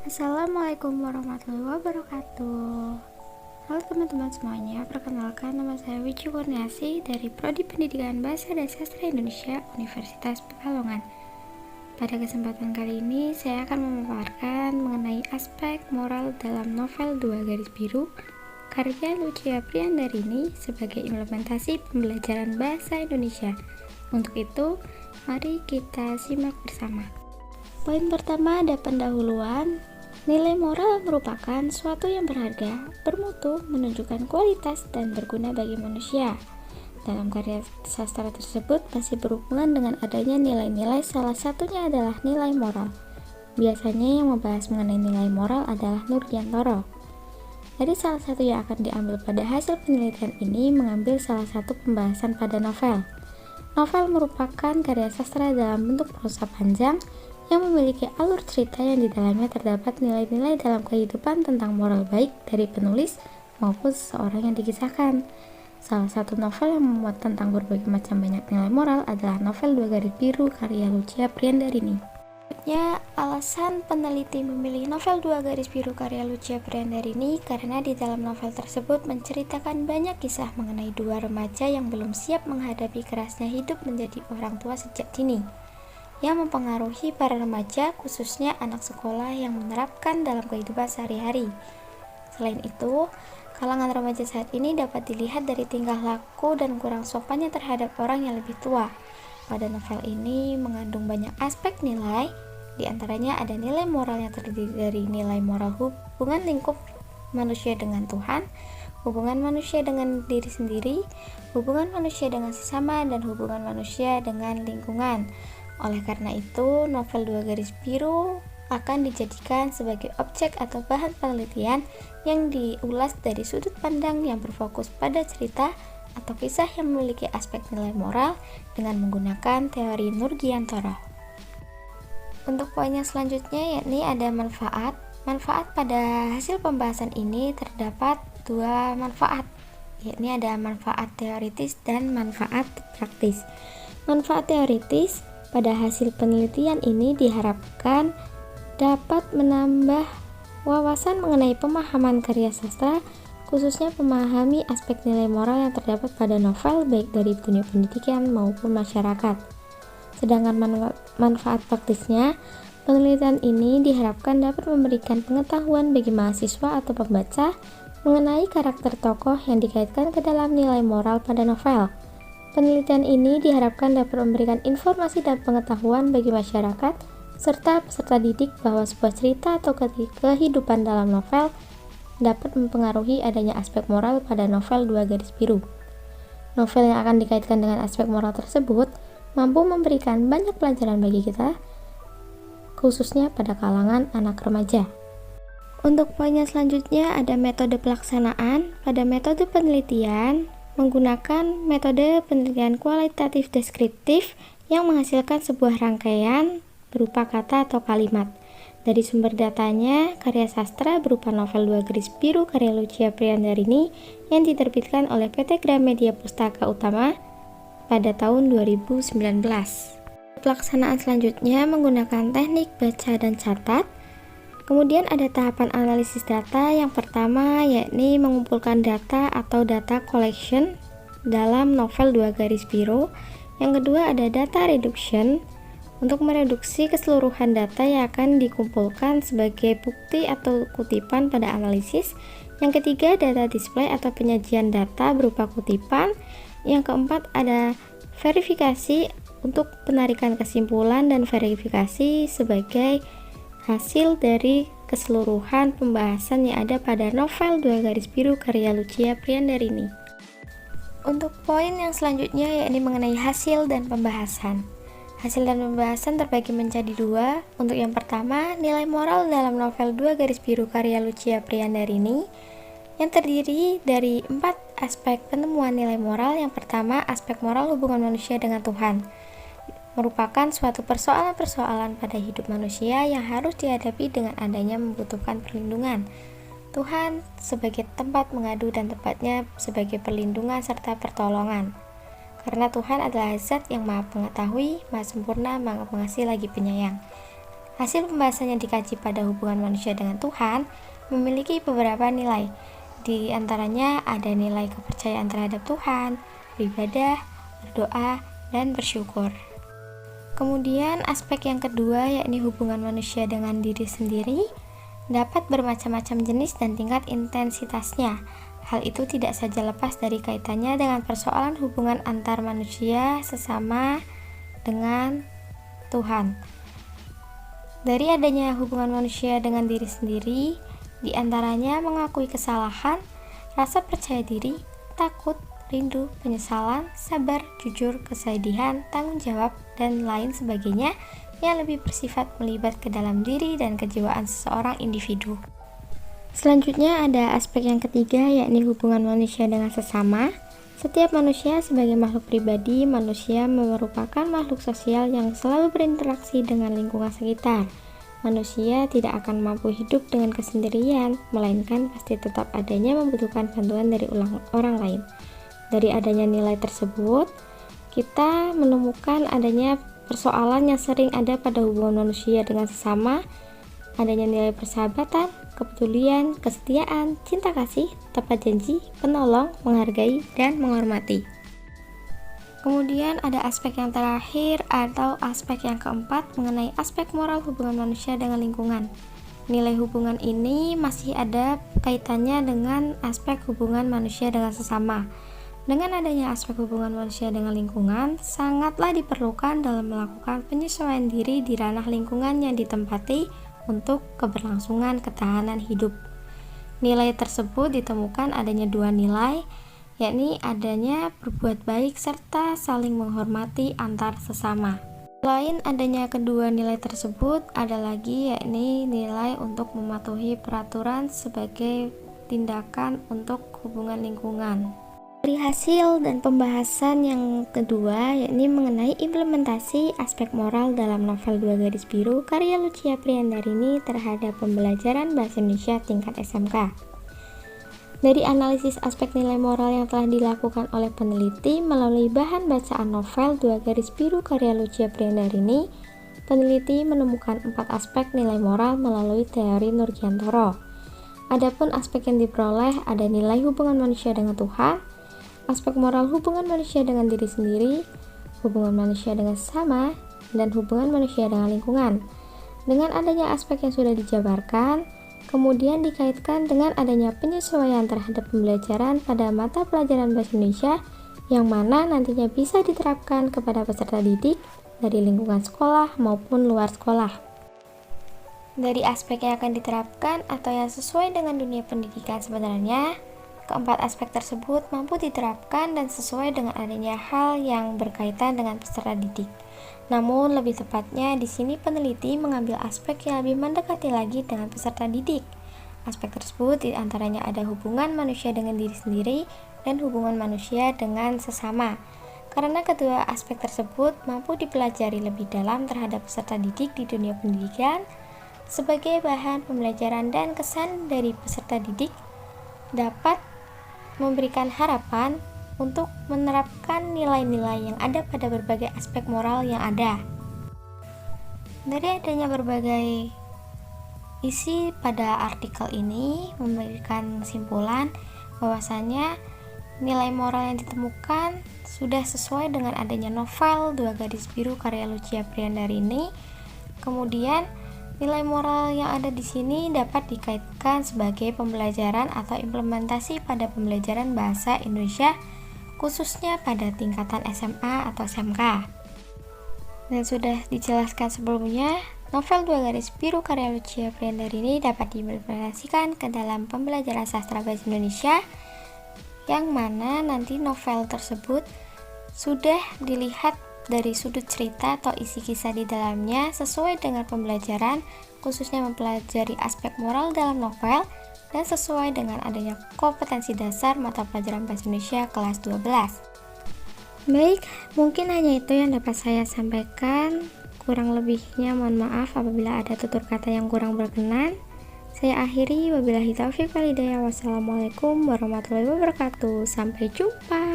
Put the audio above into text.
Assalamualaikum warahmatullahi wabarakatuh. Halo teman-teman semuanya, perkenalkan nama saya Wiji Kurniasi dari Prodi Pendidikan Bahasa dan Sastra Indonesia Universitas Pekalongan. Pada kesempatan kali ini saya akan memaparkan mengenai aspek moral dalam novel Dua Garis Biru karya Lucia Priyandarini sebagai implementasi pembelajaran bahasa Indonesia. Untuk itu, mari kita simak bersama. Poin pertama ada pendahuluan. Nilai moral merupakan suatu yang berharga, bermutu, menunjukkan kualitas, dan berguna bagi manusia. Dalam karya sastra tersebut masih berhubungan dengan adanya nilai-nilai, salah satunya adalah nilai moral. Biasanya yang membahas mengenai nilai moral adalah Nurdiantoro. Jadi salah satu yang akan diambil pada hasil penelitian ini mengambil salah satu pembahasan pada novel. Novel merupakan karya sastra dalam bentuk prosa panjang yang memiliki alur cerita yang di dalamnya terdapat nilai-nilai dalam kehidupan tentang moral baik dari penulis maupun seseorang yang dikisahkan. Salah satu novel yang memuat tentang berbagai macam banyak nilai moral adalah novel Dua Garis Biru karya Lucia Priyandarini. Selanjutnya, alasan peneliti memilih novel Dua Garis Biru karya Lucia Priyandarini karena di dalam novel tersebut menceritakan banyak kisah mengenai dua remaja yang belum siap menghadapi kerasnya hidup menjadi orang tua sejak dini, yang mempengaruhi para remaja, khususnya anak sekolah yang menerapkan dalam kehidupan sehari-hari. Selain itu, kalangan remaja saat ini dapat dilihat dari tingkah laku dan kurang sopannya terhadap orang yang lebih tua. Pada novel ini mengandung banyak aspek nilai, di antaranya ada nilai moral yang terdiri dari nilai moral hubungan lingkup manusia dengan Tuhan, hubungan manusia dengan diri sendiri, hubungan manusia dengan sesama, dan hubungan manusia dengan lingkungan. Oleh karena itu, novel Dua Garis Biru akan dijadikan sebagai objek atau bahan penelitian yang diulas dari sudut pandang yang berfokus pada cerita atau kisah yang memiliki aspek nilai moral dengan menggunakan teori Nurdiantoro. Untuk poin yang selanjutnya yakni ada manfaat. Manfaat pada hasil pembahasan ini terdapat dua manfaat, yakni ada manfaat teoritis dan manfaat praktis. Manfaat teoritis pada hasil penelitian ini diharapkan dapat menambah wawasan mengenai pemahaman karya sastra, khususnya memahami aspek nilai moral yang terdapat pada novel baik dari dunia pendidikan maupun masyarakat. Sedangkan manfaat praktisnya, penelitian ini diharapkan dapat memberikan pengetahuan bagi mahasiswa atau pembaca mengenai karakter tokoh yang dikaitkan ke dalam nilai moral pada novel. Penelitian ini diharapkan dapat memberikan informasi dan pengetahuan bagi masyarakat serta peserta didik bahwa sebuah cerita atau kehidupan dalam novel dapat mempengaruhi adanya aspek moral pada novel Dua Garis Biru. Novel yang akan dikaitkan dengan aspek moral tersebut mampu memberikan banyak pelajaran bagi kita, khususnya pada kalangan anak remaja. Untuk poin yang selanjutnya ada metode pelaksanaan. Pada metode penelitian menggunakan metode penelitian kualitatif deskriptif yang menghasilkan sebuah rangkaian berupa kata atau kalimat. Dari sumber datanya, karya sastra berupa novel Dua Garis Biru karya Lucia Priyandarini yang diterbitkan oleh PT Gramedia Pustaka Utama pada tahun 2019. Pelaksanaan selanjutnya menggunakan teknik baca dan catat. Kemudian ada tahapan analisis data. Yang pertama yakni mengumpulkan data atau data collection dalam novel Dua Garis Biru. Yang kedua ada data reduction untuk mereduksi keseluruhan data yang akan dikumpulkan sebagai bukti atau kutipan pada analisis. Yang ketiga data display atau penyajian data berupa kutipan. Yang keempat ada verifikasi untuk penarikan kesimpulan dan verifikasi sebagai hasil dari keseluruhan pembahasan yang ada pada novel Dua Garis Biru karya Lucia Priyandarini. Untuk poin yang selanjutnya yakni mengenai hasil dan pembahasan. Hasil dan pembahasan terbagi menjadi dua. Untuk yang pertama, nilai moral dalam novel Dua Garis Biru karya Lucia Priyandarini yang terdiri dari 4 aspek penemuan nilai moral. Yang pertama, aspek moral hubungan manusia dengan Tuhan. Merupakan suatu persoalan-persoalan pada hidup manusia yang harus dihadapi dengan adanya membutuhkan perlindungan. Tuhan sebagai tempat mengadu dan tempatnya sebagai perlindungan serta pertolongan. Karena Tuhan adalah zat yang maha pengetahui, maha sempurna, maha pengasih lagi penyayang. Hasil pembahasan yang dikaji pada hubungan manusia dengan Tuhan memiliki beberapa nilai. Di antaranya ada nilai kepercayaan terhadap Tuhan, beribadah, berdoa, dan bersyukur. Kemudian aspek yang kedua yakni hubungan manusia dengan diri sendiri dapat bermacam-macam jenis dan tingkat intensitasnya. Hal itu tidak saja lepas dari kaitannya dengan persoalan hubungan antar manusia sesama dengan Tuhan. Dari adanya hubungan manusia dengan diri sendiri, diantaranya mengakui kesalahan, rasa percaya diri, takut, rindu, penyesalan, sabar, jujur, kesedihan, tanggung jawab, dan lain sebagainya yang lebih bersifat melibat ke dalam diri dan kejiwaan seseorang individu. Selanjutnya ada aspek yang ketiga yakni hubungan manusia dengan sesama. Setiap manusia sebagai makhluk pribadi, manusia merupakan makhluk sosial yang selalu berinteraksi dengan lingkungan sekitar. Manusia tidak akan mampu hidup dengan kesendirian, melainkan pasti tetap adanya membutuhkan bantuan dari orang lain. Dari adanya nilai tersebut, kita menemukan adanya persoalan yang sering ada pada hubungan manusia dengan sesama, adanya nilai persahabatan, kepedulian, kesetiaan, cinta kasih, tepat janji, penolong, menghargai, dan menghormati. Kemudian ada aspek yang terakhir atau aspek yang keempat mengenai aspek moral hubungan manusia dengan lingkungan. Nilai hubungan ini masih ada kaitannya dengan aspek hubungan manusia dengan sesama. Dengan adanya aspek hubungan manusia dengan lingkungan, sangatlah diperlukan dalam melakukan penyesuaian diri di ranah lingkungan yang ditempati untuk keberlangsungan ketahanan hidup. Nilai tersebut ditemukan adanya dua nilai, yakni adanya berbuat baik serta saling menghormati antar sesama. Selain adanya kedua nilai tersebut, ada lagi yakni nilai untuk mematuhi peraturan sebagai tindakan untuk hubungan lingkungan. Dari hasil dan pembahasan yang kedua yakni mengenai implementasi aspek moral dalam novel Dua Gadis Biru karya Lucia Priyandarini terhadap pembelajaran bahasa Indonesia tingkat SMK. Dari analisis aspek nilai moral yang telah dilakukan oleh peneliti melalui bahan bacaan novel Dua Gadis Biru karya Lucia Priyandarini, peneliti menemukan 4 aspek nilai moral melalui teori Nurgiantoro. Adapun aspek yang diperoleh ada nilai hubungan manusia dengan Tuhan, aspek moral hubungan manusia dengan diri sendiri, hubungan manusia dengan sesama, dan hubungan manusia dengan lingkungan. Dengan adanya aspek yang sudah dijabarkan, kemudian dikaitkan dengan adanya penyesuaian terhadap pembelajaran pada mata pelajaran bahasa Indonesia yang mana nantinya bisa diterapkan kepada peserta didik dari lingkungan sekolah maupun luar sekolah. Dari aspek yang akan diterapkan atau yang sesuai dengan dunia pendidikan sebenarnya, keempat aspek tersebut mampu diterapkan dan sesuai dengan adanya hal yang berkaitan dengan peserta didik. Namun lebih tepatnya di sini peneliti mengambil aspek yang lebih mendekati lagi dengan peserta didik. Aspek tersebut diantaranya ada hubungan manusia dengan diri sendiri dan hubungan manusia dengan sesama. Karena kedua aspek tersebut mampu dipelajari lebih dalam terhadap peserta didik di dunia pendidikan, sebagai bahan pembelajaran dan kesan dari peserta didik dapat memberikan harapan untuk menerapkan nilai-nilai yang ada pada berbagai aspek moral yang ada. Dari adanya berbagai isi pada artikel ini memberikan kesimpulan bahwasanya nilai moral yang ditemukan sudah sesuai dengan adanya novel Dua Gadis Biru karya Lucia Priyandarini. Kemudian nilai moral yang ada di sini dapat dikaitkan sebagai pembelajaran atau implementasi pada pembelajaran bahasa Indonesia khususnya pada tingkatan SMA atau SMK. Dan sudah dijelaskan sebelumnya, novel Dua Gadis Biru karya Lucia Priyandarini dapat diimplementasikan ke dalam pembelajaran sastra bahasa Indonesia yang mana nanti novel tersebut sudah dilihat dari sudut cerita atau isi kisah di dalamnya sesuai dengan pembelajaran, khususnya mempelajari aspek moral dalam novel dan sesuai dengan adanya kompetensi dasar mata pelajaran bahasa Indonesia kelas 12. Baik, mungkin hanya itu yang dapat saya sampaikan. Kurang lebihnya mohon maaf apabila ada tutur kata yang kurang berkenan. Saya akhiri, wabillahi taufiq wal hidayah. Wassalamualaikum warahmatullahi wabarakatuh. Sampai jumpa.